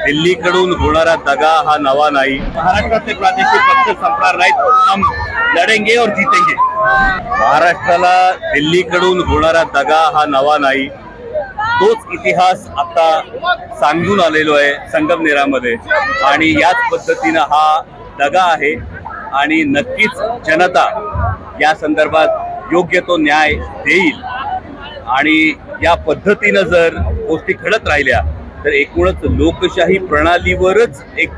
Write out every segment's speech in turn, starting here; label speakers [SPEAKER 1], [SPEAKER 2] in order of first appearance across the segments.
[SPEAKER 1] दिल्लीकडून होणारा दगा हा नवा नाही। महाराष्ट्रातले प्रादेशिक पक्ष संपणार नाहीत, हम लढेंगे और जीतेंगे। महाराष्ट्राला दिल्लीकडून होणारा दगा हा नवा नाही, तोच इतिहास आता सांगून आलेलो आहे संगमनेरामध्ये आणि याच पद्धतीनं हा दगा आहे आणि नक्कीच जनता या संदर्भात योग्य तो न्याय देईल आणि या पद्धतीनं जर गोष्टी घडत राहिल्या तर एकूणच लोकशाही प्रणालीवरच एक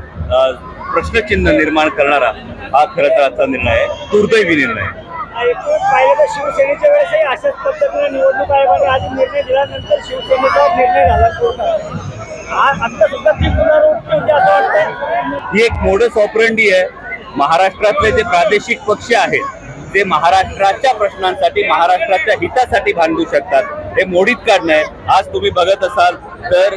[SPEAKER 1] प्रश्नचिन्ह निर्माण करणारा हा खरं तर आजचा निर्णय आहे, दुर्दैवी निर्णय आहे।
[SPEAKER 2] पाहिलं तर शिवसेनेच्या वेळेसही अशाच पद्धतीने निवडणूक आयोगाने आज निर्णय दिल्यानंतर शिवसेनेचा निर्णय झाला आता सुद्धा ती पुनरावृत्ती होती असं वाटतं।
[SPEAKER 1] ही एक मोडस ऑपरेंडी आहे। महाराष्ट्रातले जे प्रादेशिक पक्ष आहेत ते महाराष्ट्राच्या प्रश्नांसाठी महाराष्ट्राच्या हितासाठी भांडू शकतात, हे मोडीत काढणं आहे। आज तुम्ही बघत असाल तर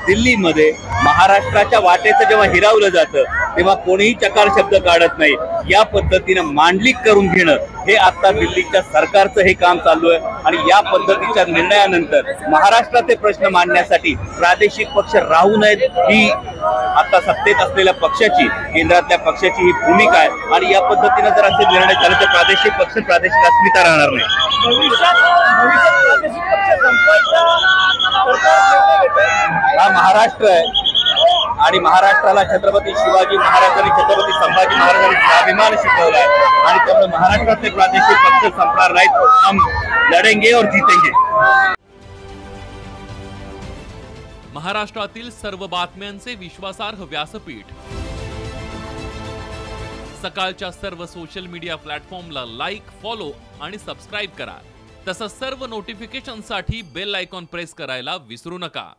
[SPEAKER 1] दिल्लीमध्ये महाराष्ट्राच्या वाटेचं जेव्हा हिरावलं जातं तेव्हा कोणीही चकार शब्द काढत नाही। या पद्धतीनं मांडलिक करून घेणं हे आता दिल्लीच्या सरकारचं हे काम चालू आहे आणि या पद्धतीच्या निर्णयानंतर महाराष्ट्राचे प्रश्न मांडण्यासाठी प्रादेशिक पक्ष राहू नयेत ही आता सत्तेत असलेल्या पक्षाची, केंद्रातल्या पक्षाची ही भूमिका आहे आणि या पद्धतीनं जर असे निर्णय झाले तर प्रादेशिक पक्ष प्रादेशिक अस्मिता राहणार नाही। हा महाराष्ट्र आहे आणि महाराष्ट्राला छत्रपती शिवाजी महाराजांनी छत्रपती संभाजी महाराजांनी स्वाभिमान शिकवला आहे आणि त्यामुळे महाराष्ट्रातले प्रादेशिक पक्ष संपणार नाहीत, हम लढेंगे और जीतेंगे।
[SPEAKER 3] महाराष्ट्रातील सर्व बातम्यांचे विश्वासार्ह व्यासपीठ सकाळच्या सर्व सोशल मीडिया प्लॅटफॉर्मला लाईक, फॉलो आणि सबस्क्राईब करा। तसंच सर्व नोटिफिकेशनसाठी बेल आयकॉन प्रेस करायला विसरू नका।